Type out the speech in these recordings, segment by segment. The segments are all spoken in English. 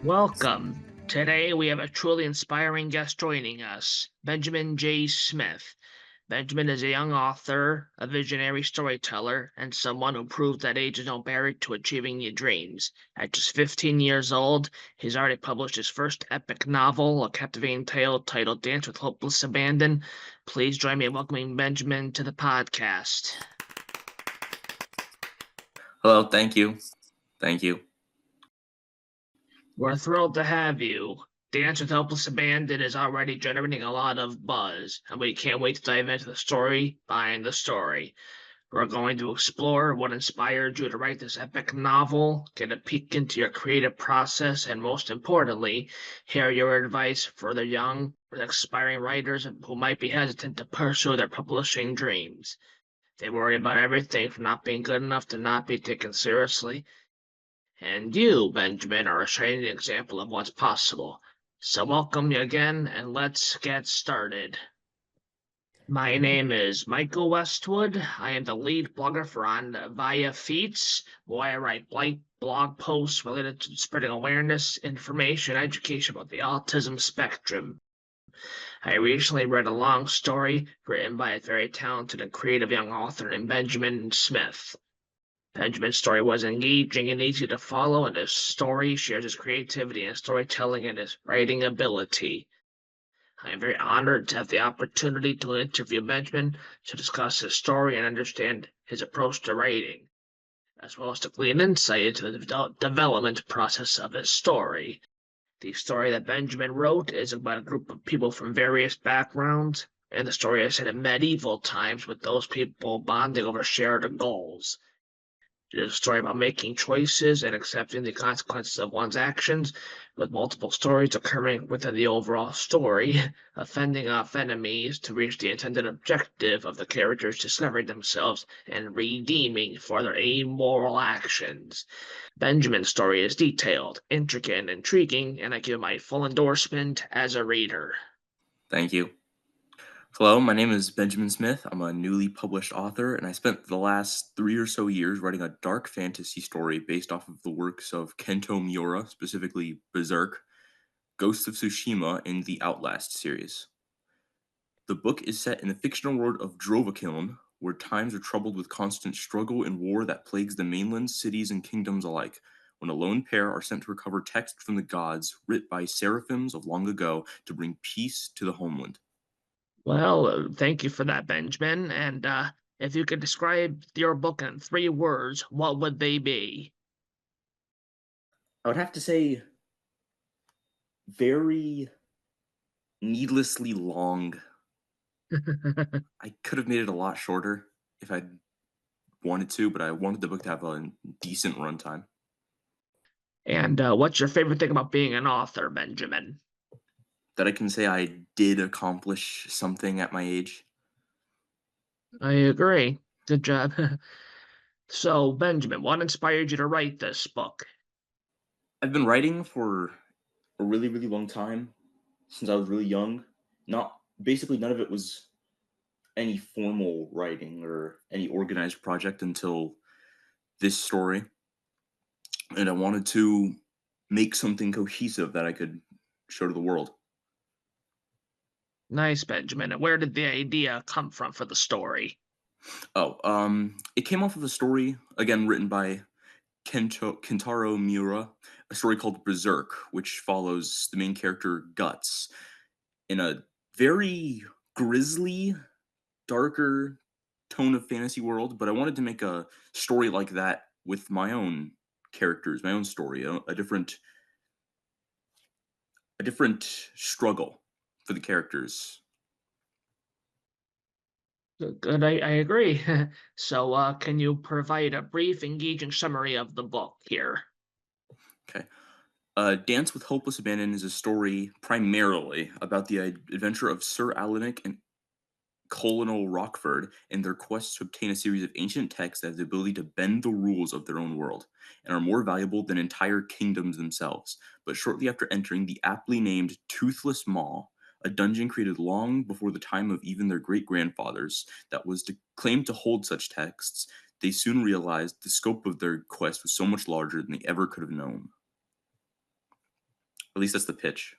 Welcome. Today we have a truly inspiring guest joining us, Benjamin J. Smith. Benjamin is a young author, a visionary storyteller, and someone who proved that age is no barrier to achieving your dreams. At just 15 years old, he's already published his first epic novel, a captivating tale titled Dance with Hopeless Abandon. Please join me in welcoming Benjamin to the podcast. Hello, thank you. Thank you. We're thrilled to have you. Dance with Helpless Abandon is already generating a lot of buzz, and we can't wait to dive into the story behind the story. We're going to explore what inspired you to write this epic novel, get a peek into your creative process, and most importantly, hear your advice for the young, aspiring writers who might be hesitant to pursue their publishing dreams. They worry about everything from not being good enough to not being taken seriously. And you, Benjamin, are a shining example of what's possible. So welcome you again, and let's get started. My name is Michael Westwood. I am the lead blogger for Anvaya Feats, where I write blog posts related to spreading awareness, information, education about the autism spectrum. I recently read a long story written by a very talented and creative young author named Benjamin Smith. Benjamin's story was engaging and easy to follow, and his story shares his creativity and storytelling and his writing ability. I am very honored to have the opportunity to interview Benjamin to discuss his story and understand his approach to writing, as well as to glean insight into the development process of his story. The story that Benjamin wrote is about a group of people from various backgrounds, and the story is set in medieval times with those people bonding over shared goals. It is a story about making choices and accepting the consequences of one's actions, with multiple stories occurring within the overall story, fending off enemies to reach the intended objective of the characters discovering themselves and redeeming for their amoral actions. Benjamin's story is detailed, intricate, and intriguing, and I give my full endorsement as a reader. Thank you. Hello, my name is Benjamin Smith. I'm a newly published author, and I spent the last 3 or so years writing a dark fantasy story based off of the works of Kento Miura, specifically Berserk, Ghost of Tsushima, and the Outlast series. The book is set in the fictional world of Drovakiln, where times are troubled with constant struggle and war that plagues the mainland, cities, and kingdoms alike, when a lone pair are sent to recover texts from the gods writ by seraphims of long ago to bring peace to the homeland. Well, thank you for that, Benjamin. And if you could describe your book in 3 words, what would they be? I would have to say very needlessly long. I could have made it a lot shorter if I wanted to, but I wanted the book to have a decent runtime. And what's your favorite thing about being an author, Benjamin? That I can say I did accomplish something at my age. I agree. Good job. So, Benjamin, what inspired you to write this book? I've been writing for a really, really long time, since I was really young. Not basically none of it was any formal writing or any organized project until this story. And I wanted to make something cohesive that I could show to the world. Nice, Benjamin. And where did the idea come from for the story? It came off of a story again written by Kentaro Miura, a story called Berserk, which follows the main character Guts in a very grisly, darker tone of fantasy world. But I wanted to make a story like that with my own characters, my own story, a different struggle for the characters. Good, I agree. So, can you provide a brief, engaging summary of the book here? Okay. Dance with Hopeless Abandon is a story primarily about the adventure of Sir Alanic and Colonel Rockford in their quest to obtain a series of ancient texts that have the ability to bend the rules of their own world, and are more valuable than entire kingdoms themselves. But shortly after entering the aptly named Toothless Maw, a dungeon created long before the time of even their great-grandfathers that was claimed to hold such texts, they soon realized the scope of their quest was so much larger than they ever could have known. At least that's the pitch.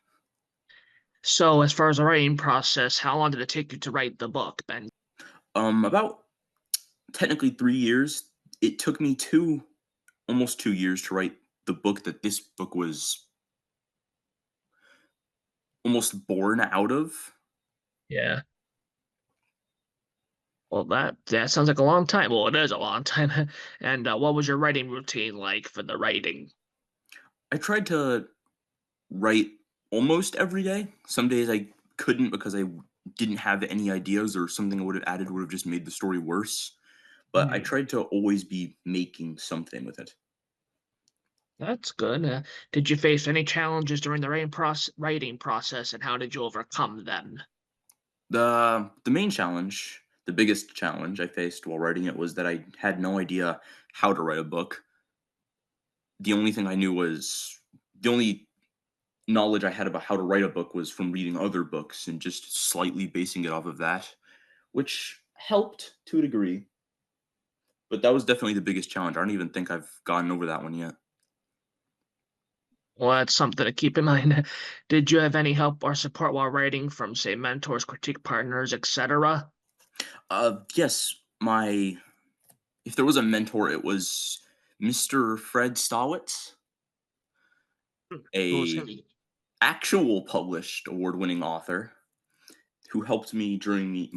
So, as far as the writing process, how long did it take you to write the book, Ben? About technically 3 years. It took me almost 2 years to write the book that this book was almost born out of. Yeah. Well, that sounds like a long time. Well, it is a long time. And what was your writing routine like for the writing? I tried to write almost every day. Some days I couldn't because I didn't have any ideas or something I would have added would have just made the story worse. But I Hmm. tried to always be making something with it. That's good. Did you face any challenges during the writing process, and how did you overcome them? The main challenge, the biggest challenge I faced while writing it was that I had no idea how to write a book. The only thing I knew was the only knowledge I had about how to write a book was from reading other books and just slightly basing it off of that, which helped to a degree, but that was definitely the biggest challenge. I don't even think I've gotten over that one yet. Well, that's something to keep in mind. Did you have any help or support while writing from, say, mentors, critique partners, etc.? Yes, my if there was a mentor, it was Mr. Fred Stawitz, Who's a him? actual published award-winning author who helped me during the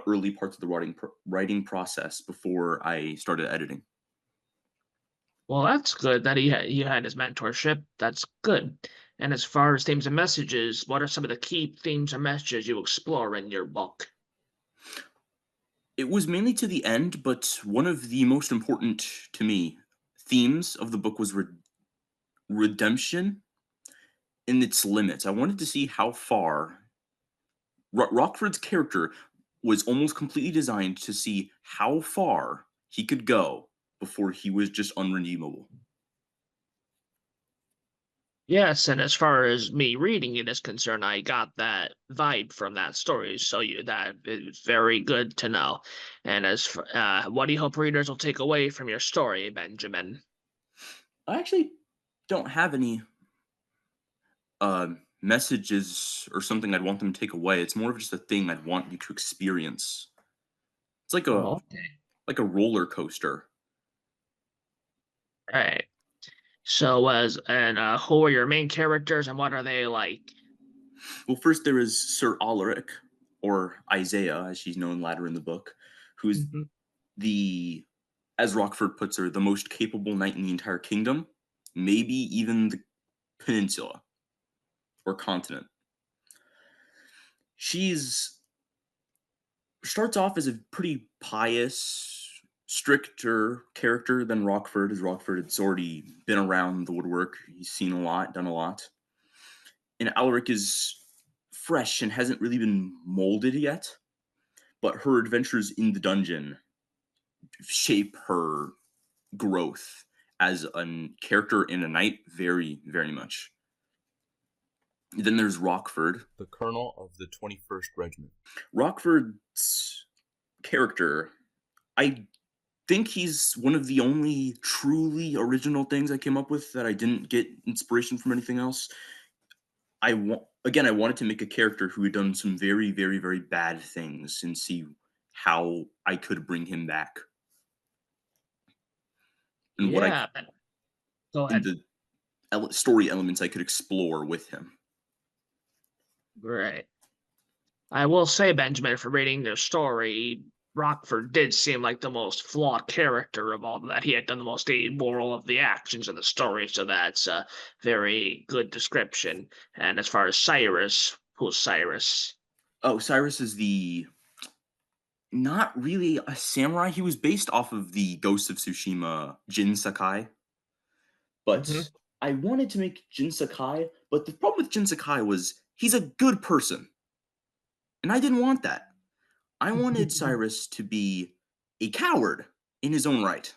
early parts of the writing process before I started editing. Well, that's good that you had his mentorship. That's good. And as far as themes and messages, what are some of the key themes and messages you explore in your book? It was mainly to the end, but one of the most important to me themes of the book was redemption in its limits. I wanted to see how far Rockford's character was almost completely designed to see how far he could go before he was just unredeemable. Yes, and as far as me reading it is concerned, I got that vibe from that story. So that is very good to know. And what do you hope readers will take away from your story, Benjamin? I actually don't have any messages or something I'd want them to take away. It's more of just a thing I'd want you to experience. It's Oh, okay. like a roller coaster. Right. So, who are your main characters and what are they like? Well, first there is Sir Alaric, or Isaiah, as she's known later in the book, who's Mhm. the, as Rockford puts her, the most capable knight in the entire kingdom, maybe even the peninsula or continent. She's starts off as a pretty pious, stricter character than Rockford, as Rockford has already been around the woodwork. He's seen a lot, done a lot. And Alaric is fresh and hasn't really been molded yet, but her adventures in the dungeon shape her growth as a character in a knight very, very much. Then there's Rockford. The colonel of the 21st Regiment. Rockford's character, I think he's one of the only truly original things I came up with that I didn't get inspiration from anything else. I wanted to make a character who had done some very, very, very bad things and see how I could bring him back and what I Yeah, go and ahead. the story elements I could explore with him. Right. I will say, Benjamin, for reading their story, Rockford did seem like the most flawed character of all of that. He had done the most amoral of the actions in the story, so that's a very good description. And as far as Cyrus, who's Cyrus? Oh, Cyrus is the not really a samurai. He was based off of the Ghost of Tsushima Jin Sakai, Hmm. but I wanted to make Jin Sakai, but the problem with Jin Sakai was he's a good person, and I didn't want that. I wanted Cyrus to be a coward in his own right.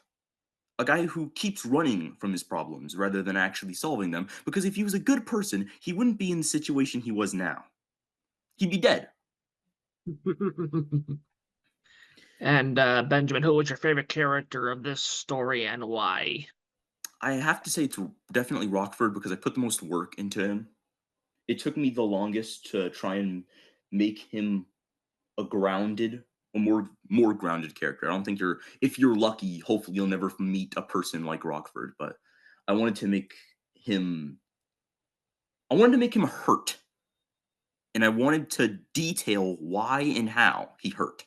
A guy who keeps running from his problems rather than actually solving them, because if he was a good person, he wouldn't be in the situation he was now. He'd be dead. And Benjamin, who was your favorite character of this story and why? I have to say it's definitely Rockford because I put the most work into him. It took me the longest to try and make him a grounded, a more grounded character. I don't think you're if you're lucky, hopefully you'll never meet a person like Rockford, but I wanted to make him I wanted to make him hurt, and I wanted to detail why and how he hurt.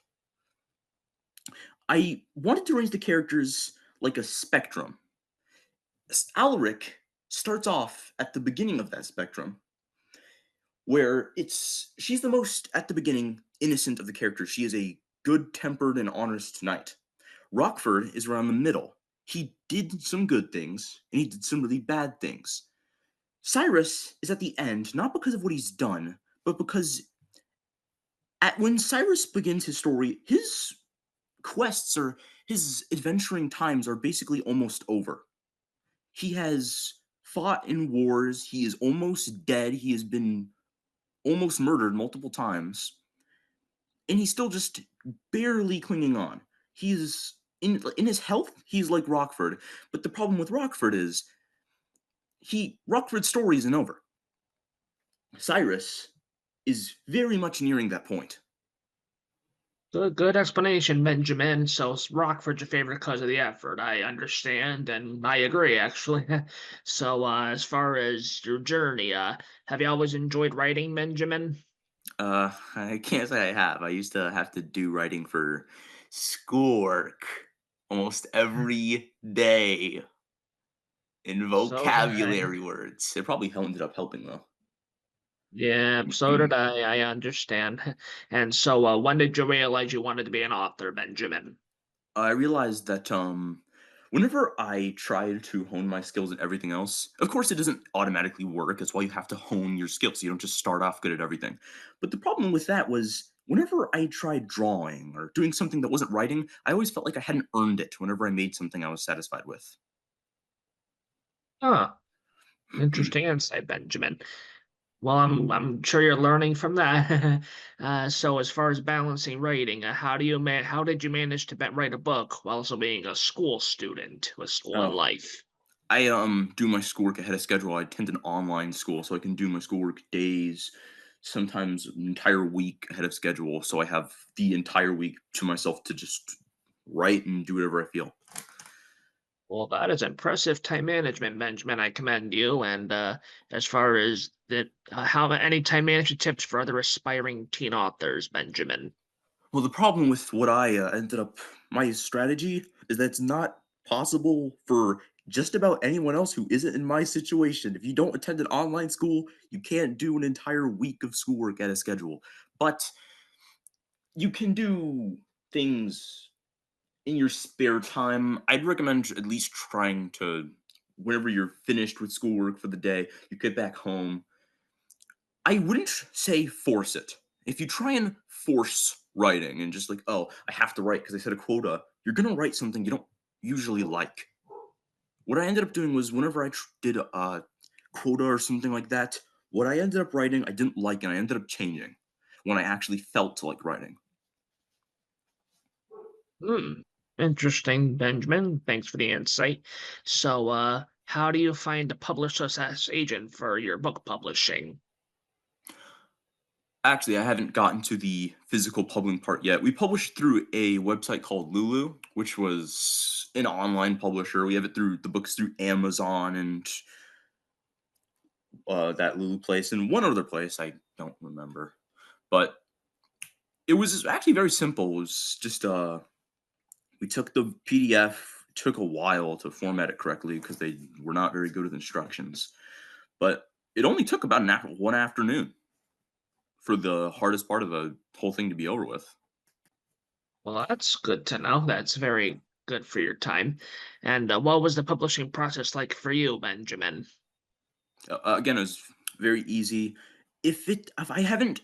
I wanted to arrange the characters like a spectrum. Alaric starts off at the beginning of that spectrum, where she's the most at the beginning innocent of the characters. She is a good-tempered and honest knight. Rockford is around the middle. He did some good things and he did some really bad things. Cyrus is at the end, not because of what he's done, but because at when Cyrus begins his story, his quests or his adventuring times are basically almost over. He has fought in wars, he is almost dead, he has been almost murdered multiple times, and he's still just barely clinging on. He's in his health, he's like Rockford, but the problem with Rockford is Rockford's story isn't over. Cyrus is very much nearing that point. Good explanation, Benjamin. So Rockford's your favorite because of the effort. I understand, and I agree, actually. So, as far as your journey, have you always enjoyed writing, Benjamin? I can't say I have. I used to have to do writing for schoolwork almost every day in So did I. vocabulary words. It probably ended up helping though. Yeah, so did I. I understand. And so, when did you realize you wanted to be an author, Benjamin? I realized that whenever I tried to hone my skills and everything else, of course it doesn't automatically work. That's why you have to hone your skills. You don't just start off good at everything. But the problem with that was whenever I tried drawing or doing something that wasn't writing, I always felt like I hadn't earned it whenever I made something I was satisfied with. Huh. Interesting insight, Benjamin. Well, I'm sure you're learning from that. So as far as balancing writing, how did you manage to write a book while also being a school student with school and Oh, life? I do my schoolwork ahead of schedule. I attend an online school, so I can do my schoolwork days, sometimes an entire week ahead of schedule. So I have the entire week to myself to just write and do whatever I feel. Well, that is impressive time management, Benjamin. I commend you. And as far as how any time management tips for other aspiring teen authors, Benjamin? Well, the problem with what I ended up, my strategy is that it's not possible for just about anyone else who isn't in my situation. If you don't attend an online school, you can't do an entire week of schoolwork at a schedule. But you can do things in your spare time. I'd recommend at least trying to, whenever you're finished with schoolwork for the day, you get back home. I wouldn't say force it. If you try and force writing and just like, oh, I have to write because I set a quota, you're gonna write something you don't usually like. What I ended up doing was whenever I did a quota or something like that, what I ended up writing I didn't like and I ended up changing when I actually felt like writing. Hmm. Interesting, Benjamin. Thanks for the insight. So, how do you find a publisher/agent for your book publishing? Actually, I haven't gotten to the physical publishing part yet. We published through a website called Lulu, which was an online publisher. We have it through the books through Amazon and that Lulu place and one other place I don't remember. But it was actually very simple. It was just we took the PDF. It took a while to format it correctly because they were not very good with instructions. But it only took about one afternoon for the hardest part of the whole thing to be over with. Well, that's good to know. That's very good for your time. And what was the publishing process like for you, Benjamin? Again, it was very easy. If I haven't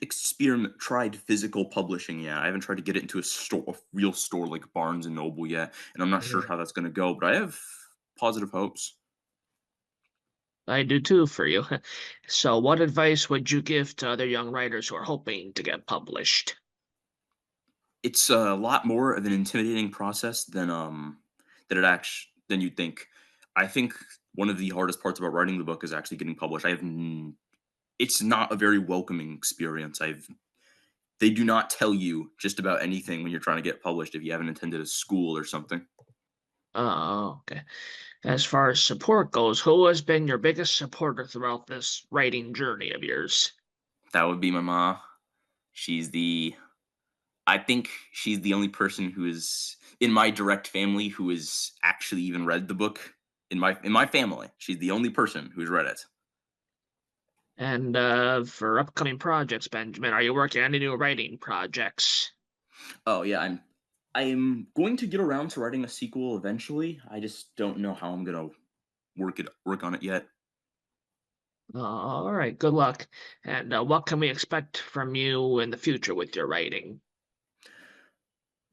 tried physical publishing yet, I haven't tried to get it into a real store like Barnes and Noble yet, and I'm not sure Mhm. how that's going to go. But I have positive hopes. I do too for you. So, what advice would you give to other young writers who are hoping to get published? It's a lot more of an intimidating process than you'd think. I think one of the hardest parts about writing the book is actually getting published. It's not a very welcoming experience. They do not tell you just about anything when you're trying to get published if you haven't attended a school or something. Oh, okay. As far as support goes, who has been your biggest supporter throughout this writing journey of yours? That would be my mom. She's the I think she's the only person who is in my direct family who has actually even read the book. In my family, she's the only person who's read it. And for upcoming projects, Benjamin, are you working on any new writing projects? Oh yeah, I'm going to get around to writing a sequel eventually. I just don't know how I'm gonna work on it yet. All right, good luck. And what can we expect from you in the future with your writing?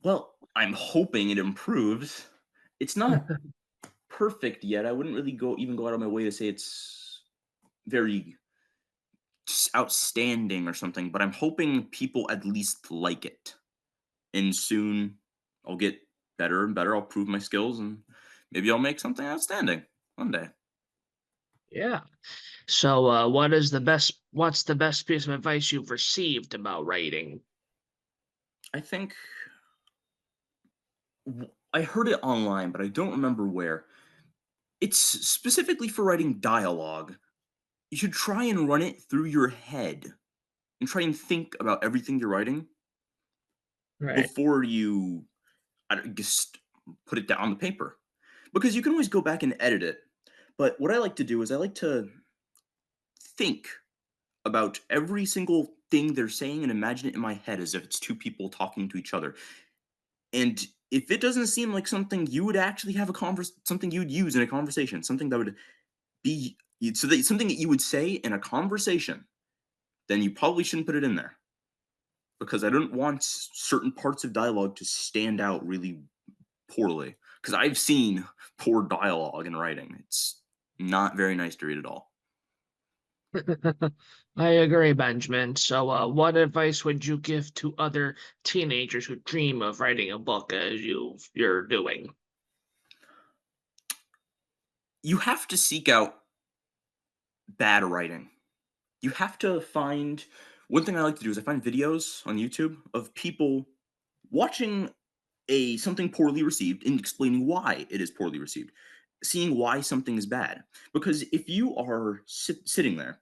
Well, I'm hoping it improves. It's not perfect yet. I wouldn't really go out of my way to say it's very outstanding or something, but I'm hoping people at least like it. And soon I'll get better and better. I'll prove my skills and maybe I'll make something outstanding one day. Yeah. So, what's the best piece of advice you've received about writing? I think I heard it online, but I don't remember where. It's specifically for writing dialogue. You should try and run it through your head and try and think about everything you're writing Right. before you just put it down on the paper. Because you can always go back and edit it. But what I like to do is I like to think about every single thing they're saying and imagine it in my head as if it's two people talking to each other. And if it doesn't seem like something you would actually have something you'd use in a conversation, something that would be so that something that you would say in a conversation, then you probably shouldn't put it in there because I don't want certain parts of dialogue to stand out really poorly. Because I've seen poor dialogue in writing; it's not very nice to read at all. I agree, Benjamin. So, what advice would you give to other teenagers who dream of writing a book as you're doing? You have to seek out bad writing. You have to find one thing I like to do is I find videos on YouTube of people watching a something poorly received and explaining why it is poorly received, seeing why something is bad. Because if you are sitting there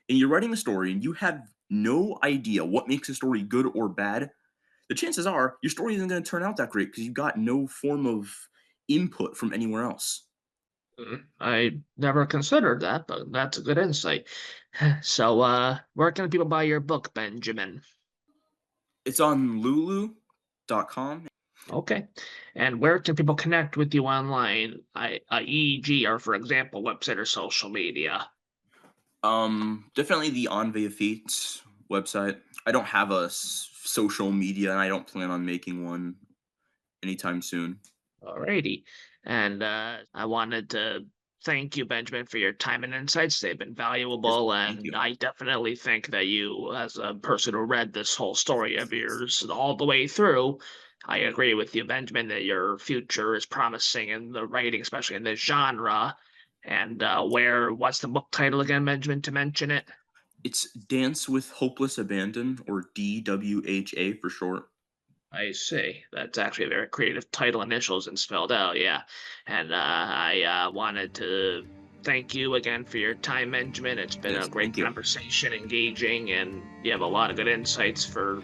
and you're writing a story and you have no idea what makes a story good or bad, the chances are your story isn't going to turn out that great because you got no form of input from anywhere else. I never considered that, but that's a good insight. So, where can people buy your book, Benjamin? It's on lulu.com. Okay. And where can people connect with you online, e.g., or for example, website or social media? Definitely the Anvaya Feats website. I don't have a social media, and I don't plan on making one anytime soon. Alrighty. And I wanted to thank you, Benjamin, for your time and insights. They've been Yes, valuable, thank and you. I definitely think that you, as a person who read this whole story of yours all the way through, I agree with you, Benjamin, that your future is promising in the writing, especially in this genre. And what's the book title again, Benjamin, to mention it? It's Dance with Hopeless Abandon, or DWHA for short. I see. That's actually a very creative title, initials and spelled out. Yeah. And I wanted to thank you again for your time, Benjamin. It's been a Yes, great thank you. conversation, engaging, and you have a lot of good insights for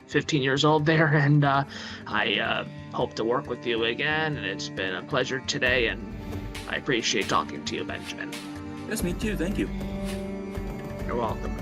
15 years old there. And I hope to work with you again. And it's been a pleasure today. And I appreciate talking to you, Benjamin. Yes, me too. Thank you. You're welcome.